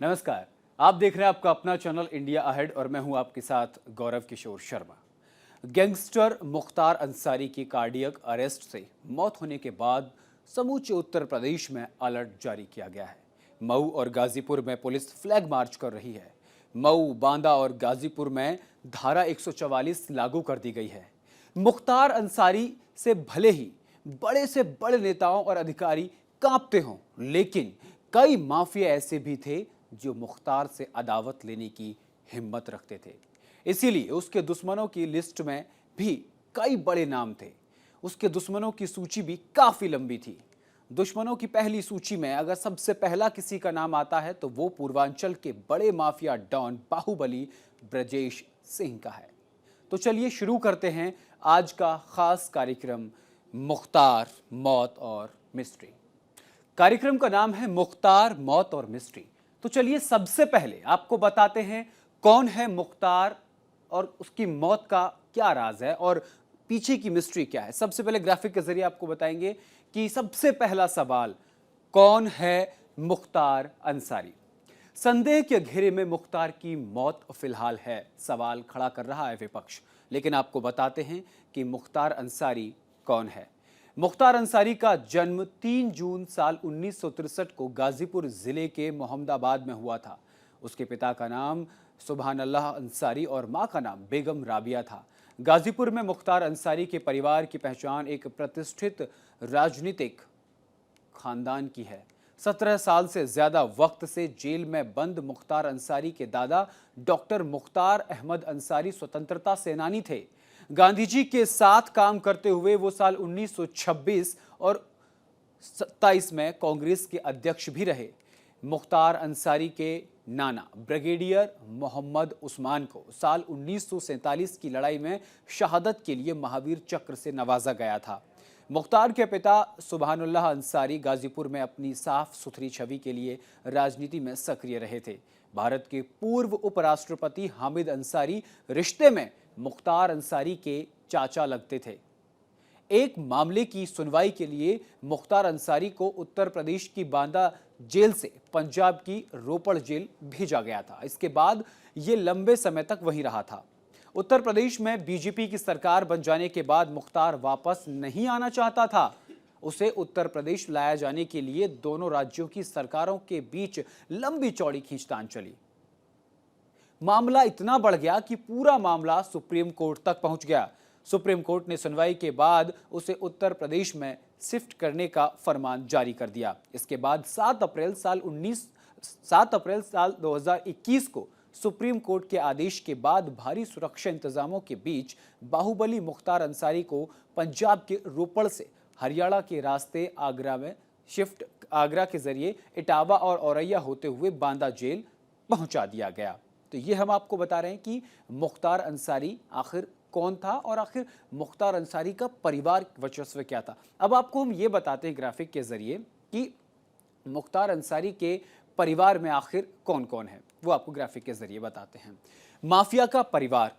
नमस्कार। आप देख रहे हैं आपका अपना चैनल इंडिया अहेड और मैं हूं आपके साथ गौरव किशोर शर्मा। गैंगस्टर मुख्तार अंसारी की कार्डियक अरेस्ट से मौत होने के बाद समूचे उत्तर प्रदेश में अलर्ट जारी किया गया है। मऊ और गाजीपुर में पुलिस फ्लैग मार्च कर रही है। मऊ, बांदा और गाजीपुर में धारा 144 लागू कर दी गई है। मुख्तार अंसारी से भले ही बड़े से बड़े नेताओं और अधिकारी कांपते हों, लेकिन कई माफिया ऐसे भी थे जो मुख्तार से अदावत लेने की हिम्मत रखते थे। इसीलिए उसके दुश्मनों की लिस्ट में भी कई बड़े नाम थे। उसके दुश्मनों की सूची भी काफी लंबी थी। दुश्मनों की पहली सूची में अगर सबसे पहला किसी का नाम आता है तो वो पूर्वांचल के बड़े माफिया डॉन बाहुबली ब्रजेश सिंह का है। तो चलिए शुरू करते हैं आज का खास कार्यक्रम मुख्तार मौत और मिस्ट्री। कार्यक्रम का नाम है मुख्तार मौत और मिस्ट्री। तो चलिए सबसे पहले आपको बताते हैं कौन है मुख्तार और उसकी मौत का क्या राज है और पीछे की मिस्ट्री क्या है। सबसे पहले ग्राफिक के जरिए आपको बताएंगे कि सबसे पहला सवाल, कौन है मुख्तार अंसारी। संदेह के घेरे में मुख्तार की मौत फिलहाल है, सवाल खड़ा कर रहा है विपक्ष। लेकिन आपको बताते हैं कि मुख्तार अंसारी कौन है। मुख्तार अंसारी का जन्म 3 जून साल 1963 को गाजीपुर जिले के मोहम्मदाबाद में हुआ था। उसके पिता का नाम सुभान अल्लाह अंसारी और मां का नाम बेगम राबिया था। गाजीपुर में मुख्तार अंसारी के परिवार की पहचान एक प्रतिष्ठित राजनीतिक खानदान की है। 17 साल से ज्यादा वक्त से जेल में बंद मुख्तार अंसारी के दादा डॉक्टर मुख्तार अहमद अंसारी स्वतंत्रता सेनानी थे। गांधी जी के साथ काम करते हुए वो साल 1926 और 27 में कांग्रेस के अध्यक्ष भी रहे। मुख्तार अंसारी के नाना ब्रिगेडियर मोहम्मद उस्मान को साल 1947 की लड़ाई में शहादत के लिए महावीर चक्र से नवाजा गया था। मुख्तार के पिता सुभानुल्लाह अंसारी गाजीपुर में अपनी साफ सुथरी छवि के लिए राजनीति में सक्रिय रहे थे। भारत के पूर्व उपराष्ट्रपति हामिद अंसारी रिश्ते में मुख्तार अंसारी के चाचा लगते थे। एक मामले की सुनवाई के लिए मुख्तार अंसारी को उत्तर प्रदेश की बांदा जेल से पंजाब की रोपड़ जेल भेजा गया था। इसके बाद ये लंबे समय तक वहीं रहा था। उत्तर प्रदेश में बीजेपी की सरकार बन जाने के बाद मुख्तार वापस नहीं आना चाहता था। उसे उत्तर प्रदेश लाया जाने के लिए दोनों राज्यों की सरकारों के बीच लंबी चौड़ी खींचतान चली। मामला इतना बढ़ गया कि पूरा मामला सुप्रीम कोर्ट तक पहुंच गया। सुप्रीम कोर्ट ने सुनवाई के बाद उसे उत्तर प्रदेश में शिफ्ट करने का फरमान जारी कर दिया। इसके बाद 7 अप्रैल साल 2021 को सुप्रीम कोर्ट के आदेश के बाद भारी सुरक्षा इंतजामों के बीच बाहुबली मुख्तार अंसारी को पंजाब के रोपड़ से हरियाणा के रास्ते आगरा के जरिए इटावा और औरैया होते हुए बांदा जेल पहुंचा दिया गया। तो ये हम आपको बता रहे हैं कि मुख्तार अंसारी आखिर कौन था और आखिर मुख्तार अंसारी का परिवार वर्चस्व क्या था। अब आपको हम ये बताते हैं ग्राफिक के जरिए कि मुख्तार अंसारी के परिवार में आखिर कौन कौन है, वो आपको ग्राफिक के जरिए बताते हैं। माफिया का परिवार,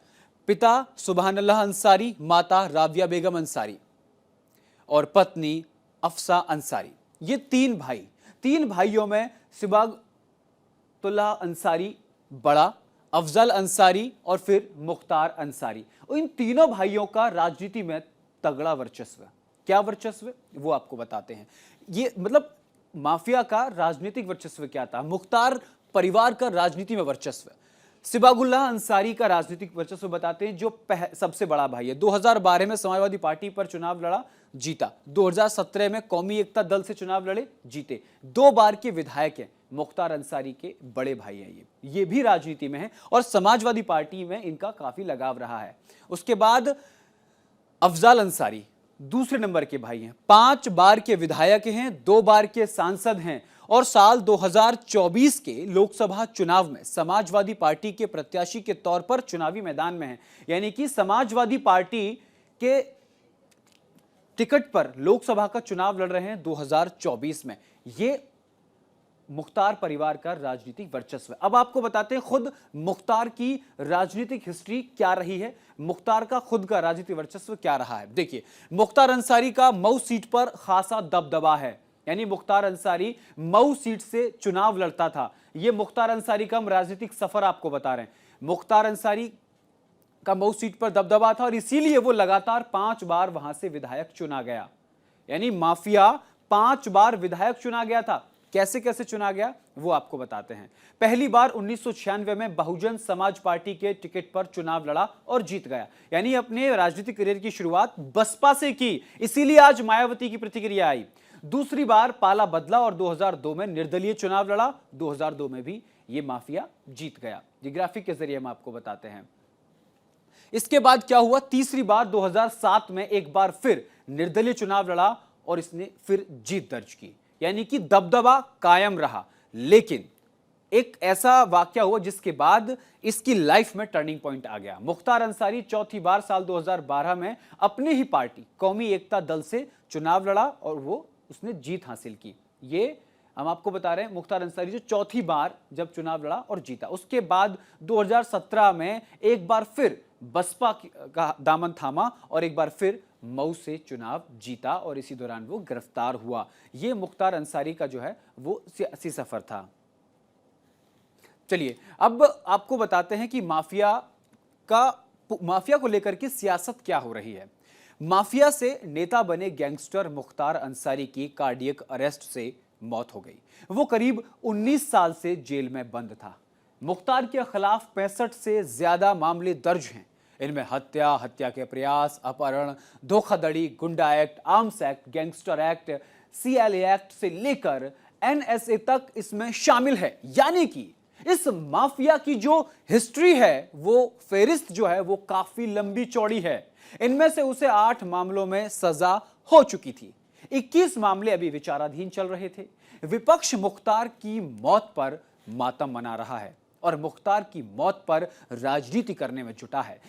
पिता सुभान अल्लाह अंसारी, माता राबिया बेगम अंसारी और पत्नी अफसा अंसारी। ये 3 भाई, 3 भाइयों में सिबागतुल्लाह अंसारी बड़ा, अफजल अंसारी और फिर मुख्तार अंसारी। इन तीनों भाइयों का राजनीति में तगड़ा वर्चस्व। क्या वर्चस्व, वो आपको बताते हैं। ये मतलब माफिया का राजनीतिक वर्चस्व क्या था, मुख्तार परिवार का राजनीति में वर्चस्व। सिबागुल्लाह अंसारी का राजनीतिक वर्चस्व बताते हैं, जो सबसे बड़ा भाई है। 2012 में समाजवादी पार्टी पर चुनाव लड़ा, जीता। 2017 में कौमी एकता दल से चुनाव लड़े, जीते। 2 बार के विधायक हैं। मुख्तार अंसारी के बड़े भाई हैं ये भी राजनीति में हैं और समाजवादी पार्टी में इनका काफी लगाव रहा है। उसके बाद अफजल अंसारी दूसरे नंबर के भाई हैं। 5 बार के विधायक हैं, 2 बार के सांसद हैं और साल 2024 के लोकसभा चुनाव में समाजवादी पार्टी के प्रत्याशी के तौर पर चुनावी मैदान में हैं। यानी कि समाजवादी पार्टी के टिकट पर लोकसभा का चुनाव लड़ रहे हैं 2024 में। ये मुख्तार परिवार का राजनीतिक वर्चस्व। अब आपको बताते हैं खुद मुख्तार की राजनीतिक हिस्ट्री क्या रही है, मुख्तार का खुद का राजनीतिक वर्चस्व क्या रहा है। देखिए, मुख्तार अंसारी का मऊ सीट पर खासा दबदबा है। यानी मुख्तार अंसारी मऊ सीट से चुनाव लड़ता था। यह मुख्तार अंसारी का हम राजनीतिक सफर आपको बता रहे हैं। मुख्तार अंसारी का मऊ सीट पर दबदबा था और इसीलिए वो लगातार 5 बार वहां से विधायक चुना गया। यानी माफिया 5 बार विधायक चुना गया था। कैसे कैसे चुना गया वो आपको बताते हैं। पहली बार 1996 में बहुजन समाज पार्टी के टिकट पर चुनाव लड़ा और जीत गया। यानी अपने राजनीतिक करियर की शुरुआत बसपा से की, इसीलिए आज मायावती की प्रतिक्रिया आई। दूसरी बार पाला बदला और 2002 में निर्दलीय चुनाव लड़ा। 2002 में भी ये माफिया जीत गया। ये ग्राफिक के जरिए हम आपको बताते हैं। इसके बाद क्या हुआ? तीसरी बार 2007 में एक बार फिर निर्दलीय चुनाव लड़ा और इसने फिर जीत दर्ज की, यानी कि दबदबा कायम रहा। लेकिन एक ऐसा वाकया हुआ जिसके बाद इसकी लाइफ में टर्निंग पॉइंट आ गया। मुख्तार अंसारी चौथी बार साल 2012 में अपनी ही पार्टी कौमी एकता दल से चुनाव लड़ा और वो उसने जीत हासिल की। ये हम आपको बता रहे हैं, मुख्तार अंसारी जो चौथी बार जब चुनाव लड़ा और जीता। उसके बाद 2017 में एक बार फिर बसपा का दामन थामा और एक बार फिर मऊ से चुनाव जीता और इसी दौरान वो गिरफ्तार हुआ। ये मुख्तार अंसारी का जो है वो सियासी सफर था। चलिए अब आपको बताते हैं कि माफिया को लेकर के सियासत क्या हो रही है। माफिया से नेता बने गैंगस्टर मुख्तार अंसारी की कार्डियक अरेस्ट से मौत हो गई। वो करीब 19 साल से जेल में बंद था। मुख्तार के खिलाफ 65 से ज्यादा मामले दर्ज हैं। इनमें हत्या के प्रयास, अपहरण, धोखाधड़ी, गुंडा act, arms act, gangster act, CLA act से लेकर एनएसए तक इसमें शामिल है। यानी कि इस माफिया की जो हिस्ट्री है, वो फेरिस्त जो है वो काफी लंबी चौड़ी है। इनमें से उसे 8 मामलों में सजा हो चुकी थी। 21 मामले अभी विचाराधीन चल रहे थे। विपक्ष मुख्तार की मौत पर मातम मना रहा है और मुख्तार की मौत पर राजनीति करने में जुटा है।